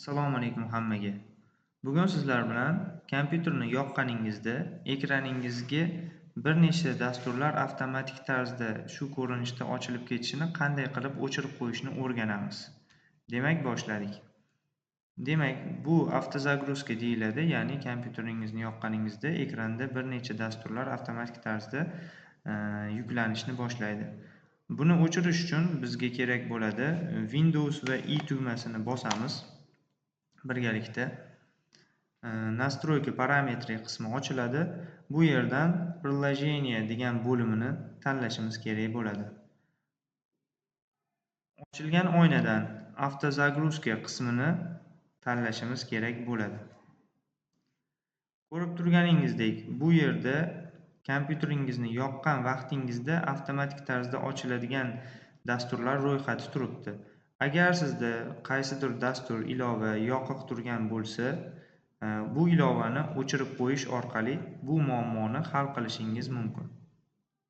Assalomu alaykum hammaga. Bugun sizlar bilan kompyuterni yoqqaningizda ekraningizga bir nechta dasturlar avtomatik tarzda shu ko'rinishda ochilib ketishini qanday qilib o'chirib qo'yishni o'rganamiz. Demak, boshladik. Demak, bu avtozagruzka deyiladi, ya'ni kompyuteringizni yoqqaningizda ekranda bir necha dasturlar avtomatik tarzda yuklanishni boshlaydi. Buni o'chirish uchun bizga kerak bo'ladi Windows va I tugmasini bosamiz. Birgalikda nastroyka parametri qismi ochiladi. Bu yerdan приложение degan bo'limini tanlashimiz kerak bo'ladi. Ochilgan oynadan avtozagruzka qismini tanlashimiz kerak bo'ladi. Ko'rib turganingizdek, bu yerda kompyuteringizni yoqqan vaqtingizda avtomatik tarzda ochiladigan dasturlar ro'yxati turibdi. Agar sizda qaysidir dastur, ilova yoqiq turgan bo'lsa, bu ilovani o'chirib qo'yish orqali bu muammoni hal qilishingiz mumkin.